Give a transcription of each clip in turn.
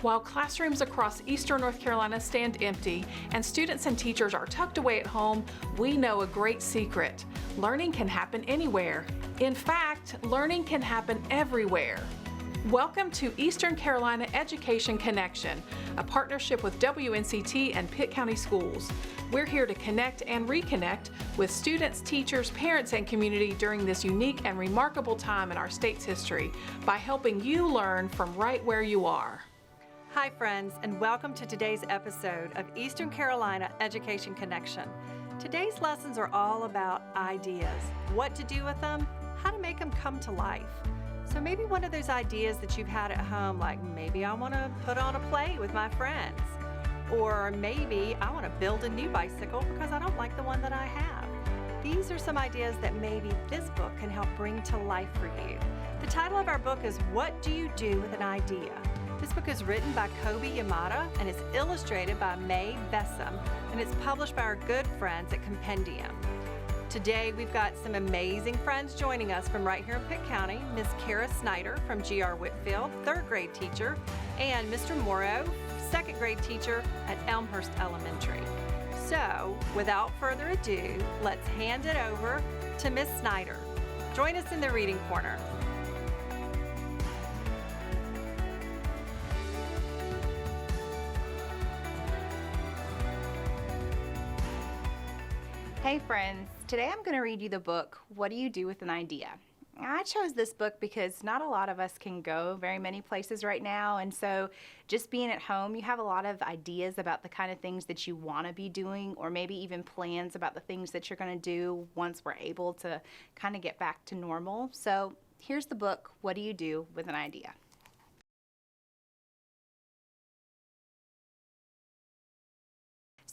While classrooms across Eastern North Carolina stand empty and students and teachers are tucked away at home, we know a great secret. Learning can happen anywhere. In fact, learning can happen everywhere. Welcome to Eastern Carolina Education Connection, a partnership with WNCT and Pitt County Schools. We're here to connect and reconnect with students, teachers, parents, and community during this unique and remarkable time in our state's history by helping you learn from right where you are. Hi friends, and welcome to today's episode of Eastern Carolina Education Connection. Today's lessons are all about ideas, what to do with them, how to make them come to life. So maybe one of those ideas that you've had at home, like maybe I want to put on a play with my friends, or maybe I want to build a new bicycle because I don't like the one that I have. These are some ideas that maybe this book can help bring to life for you. The title of our book is What Do You Do with an Idea? This book is written by Kobe Yamada and is illustrated by May Bessam, and it's published by our good friends at Compendium. Today we've got some amazing friends joining us from right here in Pitt County, Ms. Kara Snyder from G.R. Whitfield, 3rd grade teacher, and Mr. Morrow, 2nd grade teacher at Elmhurst Elementary. So, without further ado, let's hand it over to Ms. Snyder. Join us in the Reading Corner. Hey friends, today I'm going to read you the book, What Do You Do with an Idea? I chose this book because not a lot of us can go very many places right now, and so just being at home, you have a lot of ideas about the kind of things that you want to be doing, or maybe even plans about the things that you're going to do once we're able to kind of get back to normal. So here's the book, What Do You Do with an Idea?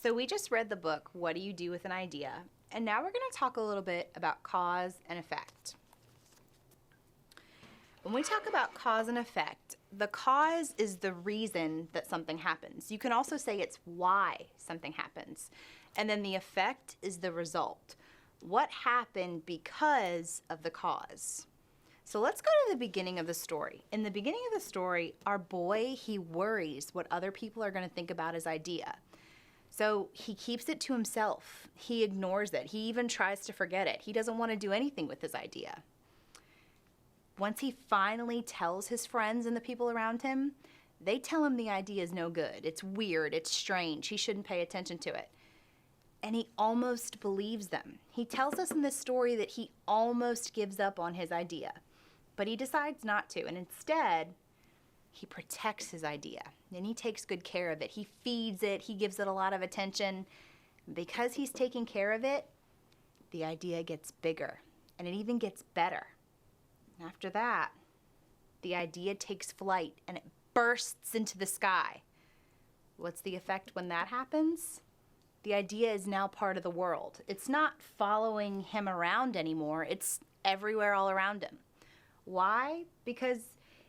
So we just read the book, What Do You Do with an Idea? And now we're going to talk a little bit about cause and effect. When we talk about cause and effect, the cause is the reason that something happens. You can also say it's why something happens. And then the effect is the result. What happened because of the cause? So let's go to the beginning of the story. In the beginning of the story, our boy, he worries what other people are going to think about his idea. So he keeps it to himself. He ignores it. He even tries to forget it. He doesn't want to do anything with his idea. Once he finally tells his friends and the people around him, they tell him the idea is no good. It's weird. It's strange. He shouldn't pay attention to it. And he almost believes them. He tells us in this story that he almost gives up on his idea, but he decides not to, and instead, he protects his idea, and he takes good care of it. He feeds it, he gives it a lot of attention. Because he's taking care of it, the idea gets bigger, and it even gets better. And after that, the idea takes flight, and it bursts into the sky. What's the effect when that happens? The idea is now part of the world. It's not following him around anymore, it's everywhere all around him. Why? Because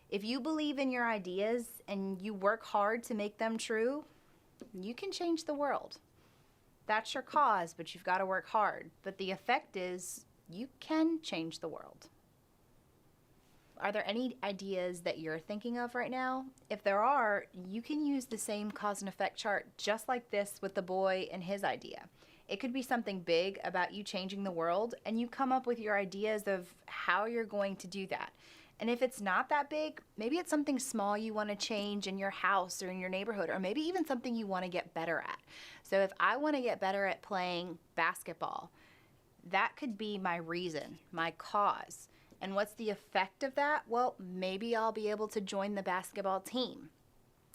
if you believe in your ideas and you work hard to make them true, you can change the world. That's your cause, but you've got to work hard. But the effect is you can change the world. Are there any ideas that you're thinking of right now? If there are, you can use the same cause and effect chart just like this with the boy and his idea. It could be something big about you changing the world, and you come up with your ideas of how you're going to do that. And if it's not that big, maybe it's something small you want to change in your house or in your neighborhood, or maybe even something you want to get better at. So if I want to get better at playing basketball, that could be my reason, my cause. And what's the effect of that? Well, maybe I'll be able to join the basketball team.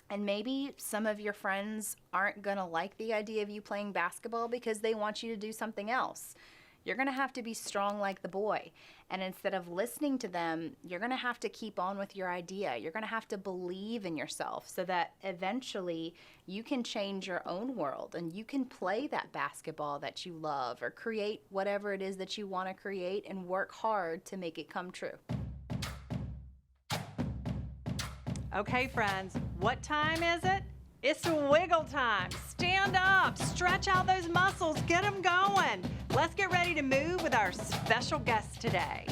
And maybe some of your friends aren't going to like the idea of you playing basketball because they want you to do something else. You're going to have to be strong like the boy. And instead of listening to them, you're going to have to keep on with your idea. You're going to have to believe in yourself so that eventually you can change your own world and you can play that basketball that you love or create whatever it is that you want to create and work hard to make it come true. Okay, friends, what time is it? It's wiggle time. Stand up, stretch out those muscles, get them going. Let's get ready to move with our special guest today.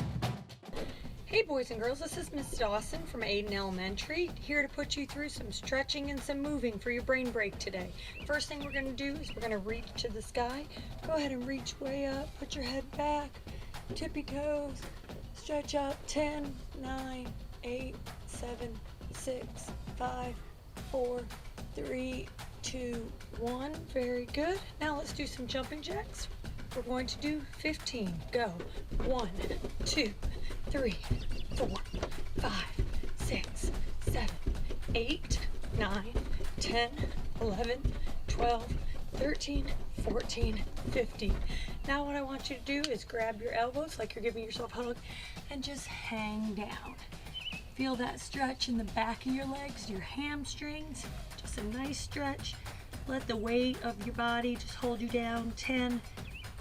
Hey boys and girls, this is Miss Dawson from Aiden Elementary, here to put you through some stretching and some moving for your brain break today. First thing we're going to do is we're going to reach to the sky. Go ahead and reach way up, put your head back, tippy toes, stretch up, 10, 9, 8, 7, 6, 5, 4, 3, 2, 1. Very good. Now let's do some jumping jacks. We're going to do 15. Go. 1, 2, 3, 4, 5, 6, 7, 8, 9, 10, 11, 12, 13, 14, 15. Now what I want you to do is grab your elbows like you're giving yourself a hug and just hang down. Feel that stretch in the back of your legs, your hamstrings. Just a nice stretch. Let the weight of your body just hold you down. 10,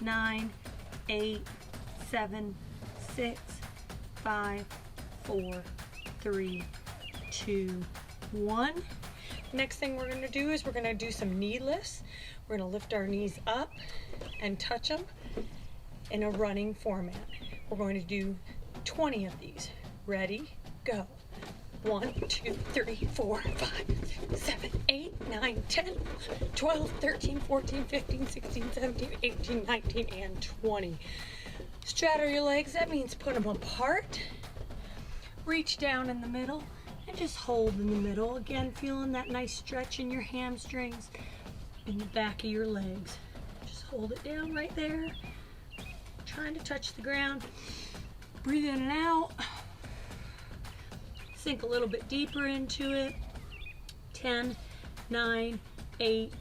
9, 8, 7, 6, 5, 4, 3, 2, 1. Next thing we're going to do is we're going to do some knee lifts. We're going to lift our knees up and touch them in a running format. We're going to do 20 of these. Ready? Go. 1, 2, 3, 4, 5, 7, 8, 9, 10, 12, 13, 14, 15, 16, 17, 18, 19, and 20. Straddle your legs. That means put them apart. Reach down in the middle and just hold in the middle. Again, feeling that nice stretch in your hamstrings, in the back of your legs. Just hold it down right there. Trying to touch the ground. Breathe in and out. Sink a little bit deeper into it. 10, 9, 8,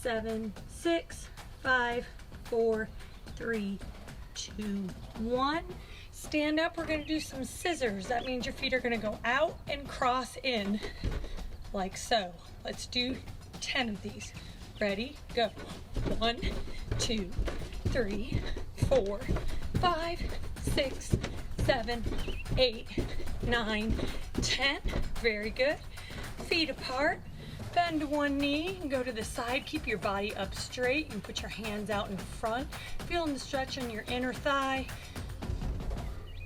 7, 6, 5, 4, 3, 2, 1. Stand up. We're going to do some scissors. That means your feet are going to go out and cross in like so. Let's do 10 of these. Ready? Go. 1, 2, 3, 4, 5, 6, 7, 8, 9, 10. Very good. Feet apart. Bend to one knee and go to the side. Keep your body up straight and put your hands out in front. Feeling the stretch in your inner thigh.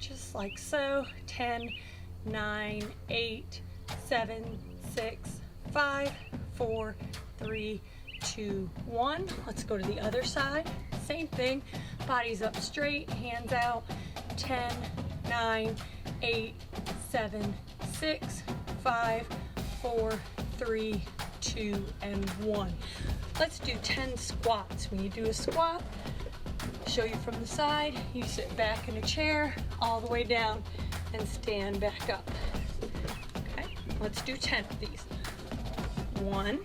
Just like so. 10, 9, 8, 7, 6, 5, 4, 3, 2, 1. Let's go to the other side. Same thing. Body's up straight, hands out. 10, 9, 8, 7, 6, 5, 4, 3, 2, and 1. Let's do 10 squats. When you do a squat, show you from the side. You sit back in a chair all the way down and stand back up. Okay, let's do 10 of these. 1,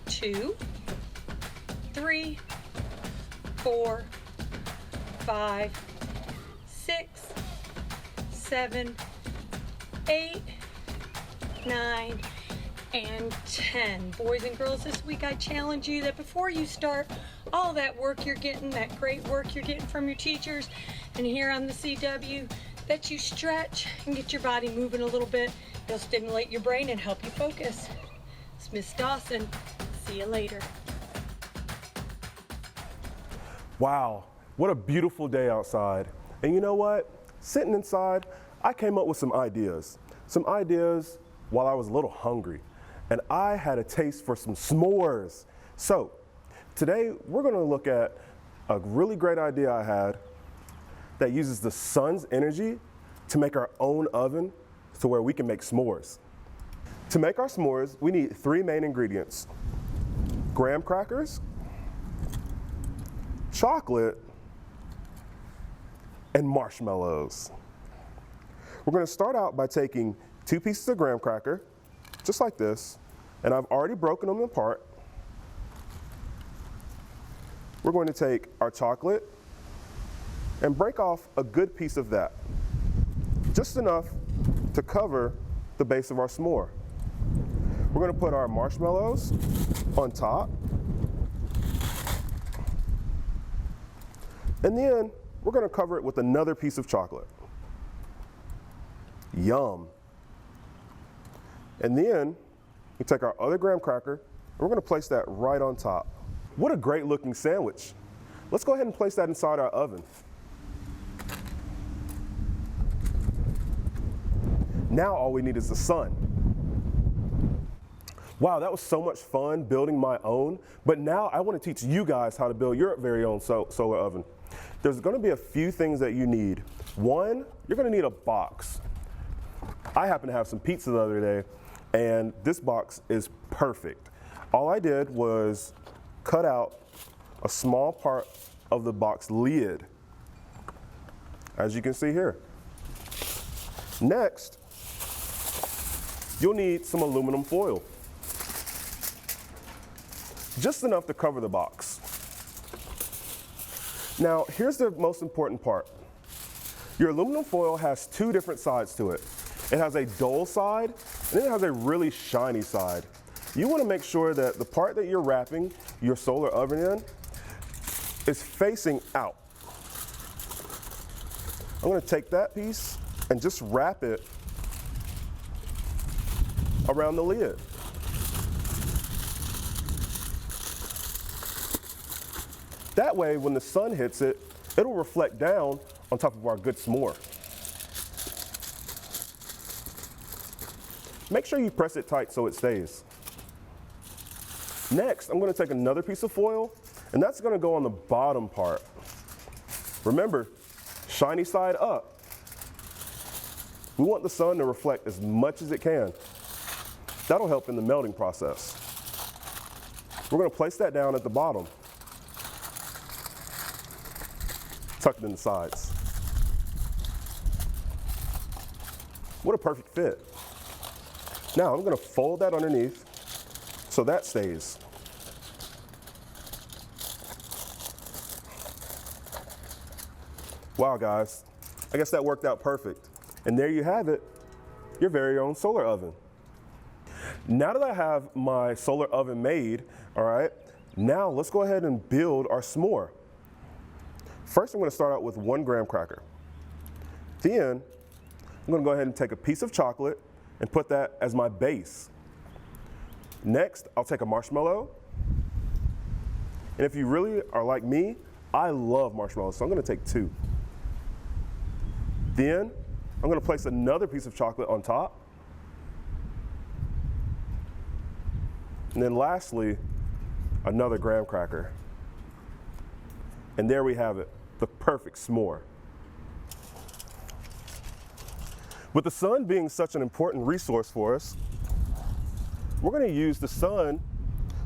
2, 3, 4, 5, 6, 7, 8, 9, and 10. Boys and girls, this week I challenge you that before you start all that work you're getting, that great work you're getting from your teachers and here on the CW, that you stretch and get your body moving a little bit. It'll stimulate your brain and help you focus. It's Miss Dawson. See you later. Wow, what a beautiful day outside. And you know what? Sitting inside, I came up with some ideas. Some ideas while I was a little hungry. And I had a taste for some s'mores. So today we're going to look at a really great idea I had that uses the sun's energy to make our own oven to where we can make s'mores. To make our s'mores, we need 3 main ingredients: graham crackers, chocolate, and marshmallows. We're going to start out by taking 2 pieces of graham cracker, just like this, and I've already broken them apart. We're going to take our chocolate and break off a good piece of that, just enough to cover the base of our s'more. We're going to put our marshmallows on top, and then we're going to cover it with another piece of chocolate. Yum. And then we take our other graham cracker and we're going to place that right on top. What a great looking sandwich. Let's go ahead and place that inside our oven. Now all we need is the sun. Wow, that was so much fun building my own, but now I want to teach you guys how to build your very own solar oven. There's going to be a few things that you need. One, you're going to need a box. I happened to have some pizza the other day, and this box is perfect. All I did was cut out a small part of the box lid, as you can see here. Next, you'll need some aluminum foil. Just enough to cover the box. Now, here's the most important part. Your aluminum foil has two different sides to it. It has a dull side, and then it has a really shiny side. You want to make sure that the part that you're wrapping your solar oven in is facing out. I'm going to take that piece and just wrap it around the lid. That way, when the sun hits it, it'll reflect down on top of our good s'more. Make sure you press it tight so it stays. Next, I'm going to take another piece of foil, and that's going to go on the bottom part. Remember, shiny side up. We want the sun to reflect as much as it can. That'll help in the melting process. We're going to place that down at the bottom. Tuck it in the sides. What a perfect fit. Now I'm going to fold that underneath so that stays. Wow, guys, I guess that worked out perfect. And there you have it, your very own solar oven. Now that I have my solar oven made, all right, now let's go ahead and build our s'more. First, I'm going to start out with 1 graham cracker. Then, I'm going to go ahead and take a piece of chocolate and put that as my base. Next, I'll take a marshmallow. And if you really are like me, I love marshmallows, so I'm going to take 2. Then, I'm going to place another piece of chocolate on top. And then lastly, another graham cracker. And there we have it, the perfect s'more. With the sun being such an important resource for us, we're going to use the sun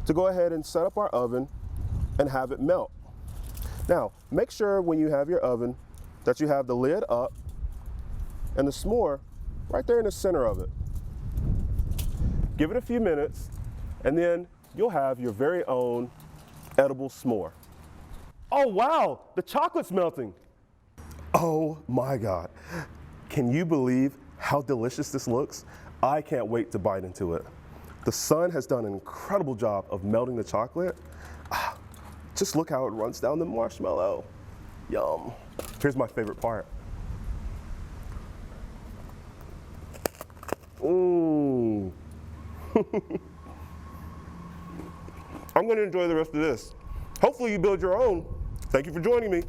to go ahead and set up our oven and have it melt. Now, make sure when you have your oven that you have the lid up and the s'more right there in the center of it. Give it a few minutes, and then you'll have your very own edible s'more. Oh wow, the chocolate's melting. Oh my God. Can you believe how delicious this looks? I can't wait to bite into it. The sun has done an incredible job of melting the chocolate. Just look how it runs down the marshmallow. Yum. Here's my favorite part. Mmm. I'm going to enjoy the rest of this. Hopefully you build your own. Thank you for joining me.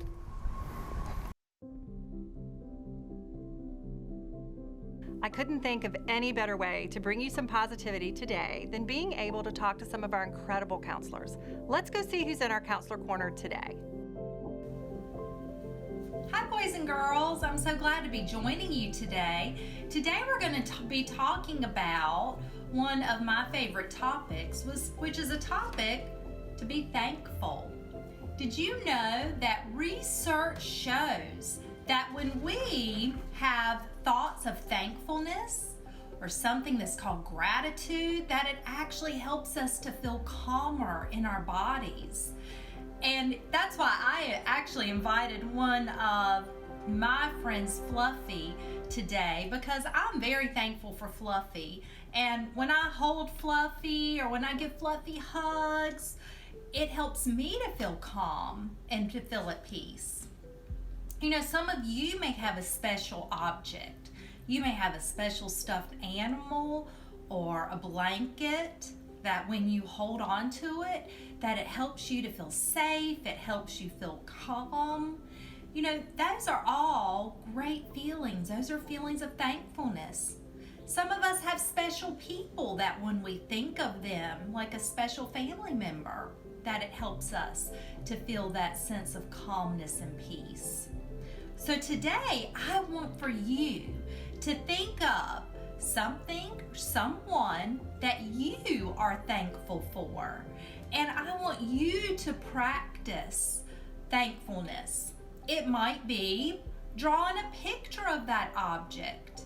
I couldn't think of any better way to bring you some positivity today than being able to talk to some of our incredible counselors. Let's go see who's in our Counselor Corner today. Hi boys and girls, I'm so glad to be joining you today. Today we're going to be talking about one of my favorite topics, which is a topic to be thankful. Did you know that research shows that when we have thoughts of thankfulness or something that's called gratitude, that it actually helps us to feel calmer in our bodies? And that's why I actually invited one of my friends, Fluffy, today, because I'm very thankful for Fluffy. And when I hold Fluffy or when I give Fluffy hugs, it helps me to feel calm and to feel at peace. You know, some of you may have a special object. You may have a special stuffed animal or a blanket that when you hold on to it, that it helps you to feel safe, it helps you feel calm. You know, those are all great feelings. Those are feelings of thankfulness. Some of us have special people that when we think of them, like a special family member, that it helps us to feel that sense of calmness and peace. So today, I want for you to think of something, someone that you are thankful for. And I want you to practice thankfulness. It might be drawing a picture of that object.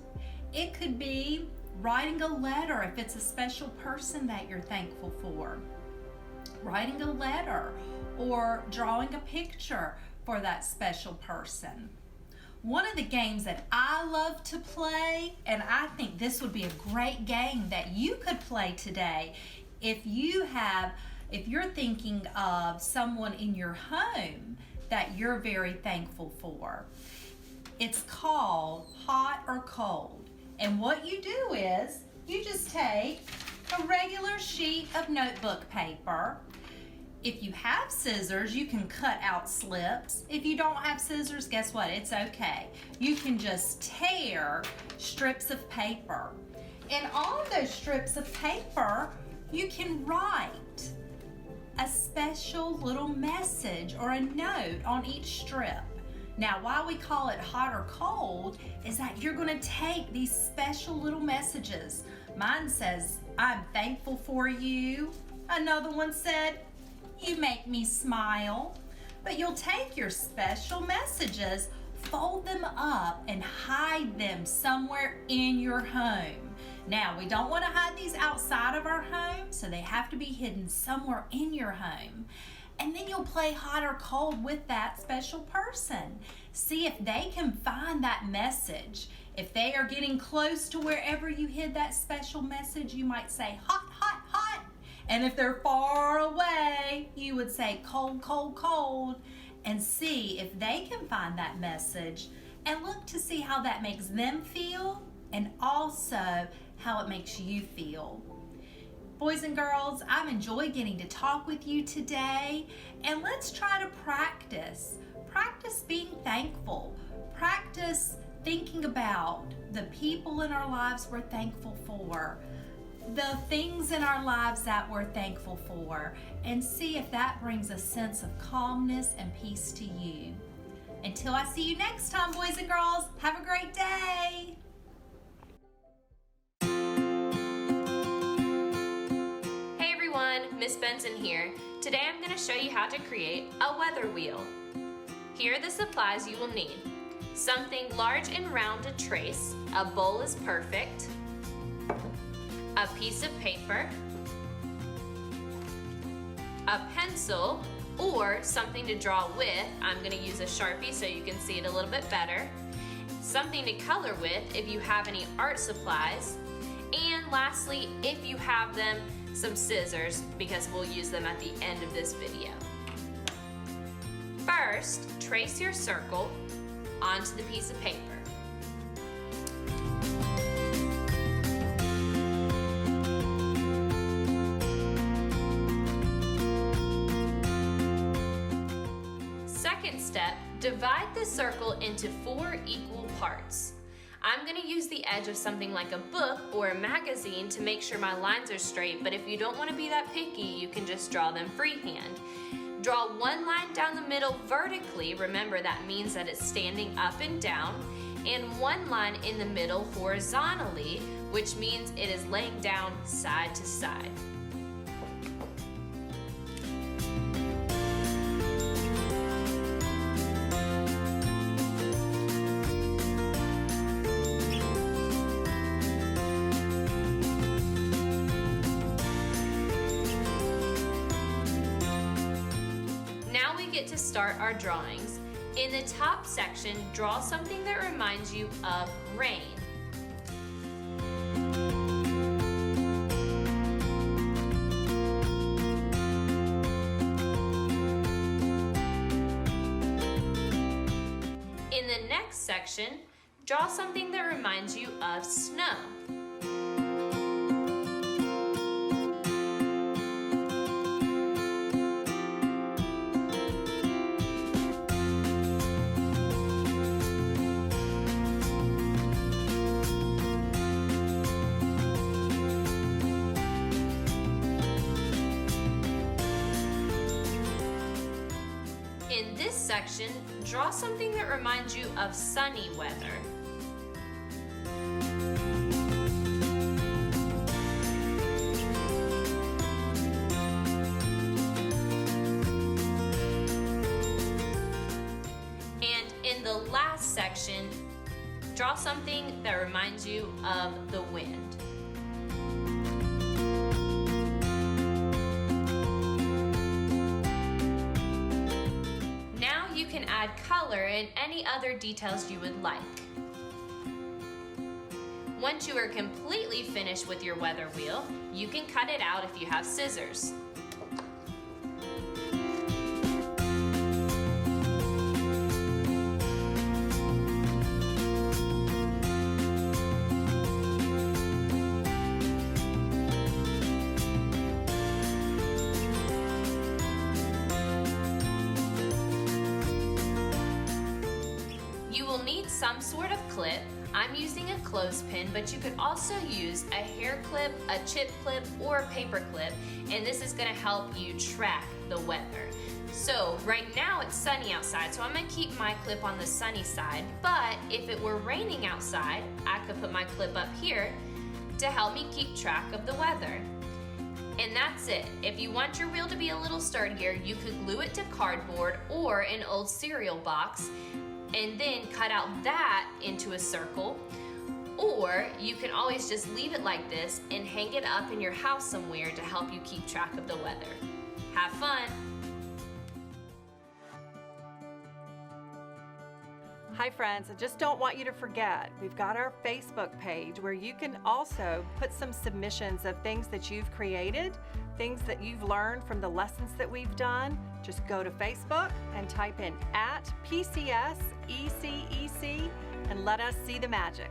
It could be writing a letter if it's a special person that you're thankful for. Writing a letter or drawing a picture for that special person. One of the games that I love to play, and I think this would be a great game that you could play today if you're thinking of someone in your home that you're very thankful for. It's called Hot or Cold. And what you do is you just take a regular sheet of notebook paper. If you have scissors, you can cut out slips. If you don't have scissors, guess what? It's okay. You can just tear strips of paper. And on those strips of paper, you can write a special little message or a note on each strip. Now, why we call it hot or cold is that you're going to take these special little messages. Mine says, I'm thankful for you. Another one said, you make me smile. But you'll take your special messages, fold them up, and hide them somewhere in your home. Now, we don't want to hide these outside of our home, so they have to be hidden somewhere in your home. And then you'll play hot or cold with that special person. See if they can find that message. If they are getting close to wherever you hid that special message, you might say hot, hot, hot. And if they're far away, you would say cold, cold, cold. And see if they can find that message and look to see how that makes them feel and also how it makes you feel. Boys and girls, I've enjoyed getting to talk with you today, and let's try to practice. Practice being thankful. Practice thinking about the people in our lives we're thankful for, the things in our lives that we're thankful for, and see if that brings a sense of calmness and peace to you. Until I see you next time, boys and girls, have a great day. Miss Benson here. Today I'm going to show you how to create a weather wheel. Here are the supplies you will need. Something large and round to trace. A bowl is perfect. A piece of paper. A pencil or something to draw with. I'm going to use a Sharpie so you can see it a little bit better. Something to color with if you have any art supplies. And lastly, if you have them, some scissors, because we'll use them at the end of this video. First, trace your circle onto the piece of paper. Second step, divide the circle into 4 equal parts. I'm going to use the edge of something like a book or a magazine to make sure my lines are straight, but if you don't want to be that picky, you can just draw them freehand. Draw one line down the middle vertically, remember that means that it's standing up and down, and one line in the middle horizontally, which means it is laying down side to side. To start our drawings. In the top section, draw something that reminds you of rain. In the next section, draw something that reminds you of snow. section, draw something that reminds you of sunny weather. And in the last section, draw something that reminds you of the wind. Now you can add color and any other details you would like. Once you are completely finished with your weather wheel, you can cut it out if you have scissors. You will need some sort of clip. I'm using a clothespin, but you could also use a hair clip, a chip clip, or a paper clip, and this is gonna help you track the weather. So right now it's sunny outside, so I'm gonna keep my clip on the sunny side, but if it were raining outside, I could put my clip up here to help me keep track of the weather. And that's it. If you want your wheel to be a little sturdier, you could glue it to cardboard or an old cereal box, and then cut out that into a circle. Or you can always just leave it like this and hang it up in your house somewhere to help you keep track of the weather. Have fun! Hi friends, I just don't want you to forget, we've got our Facebook page where you can also put some submissions of things that you've created, things that you've learned from the lessons that we've done. Just go to Facebook and type in @PCSECEC and let us see the magic.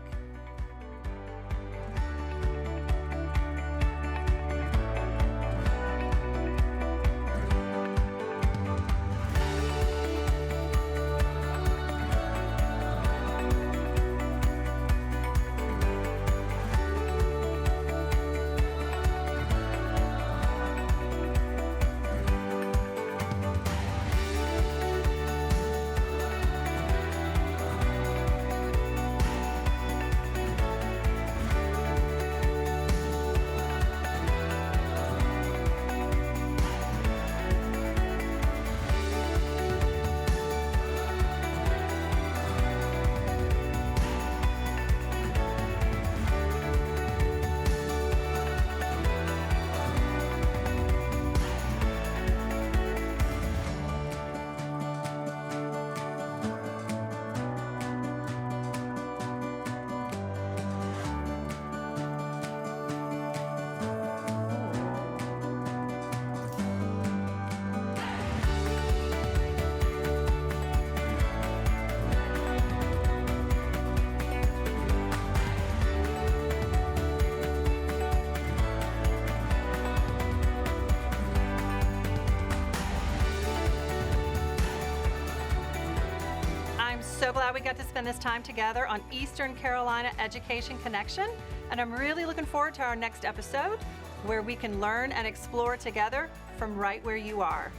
So glad we got to spend this time together on Eastern Carolina Education Connection, and I'm really looking forward to our next episode where we can learn and explore together from right where you are.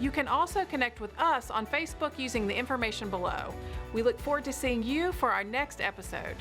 You can also connect with us on Facebook using the information below. We look forward to seeing you for our next episode.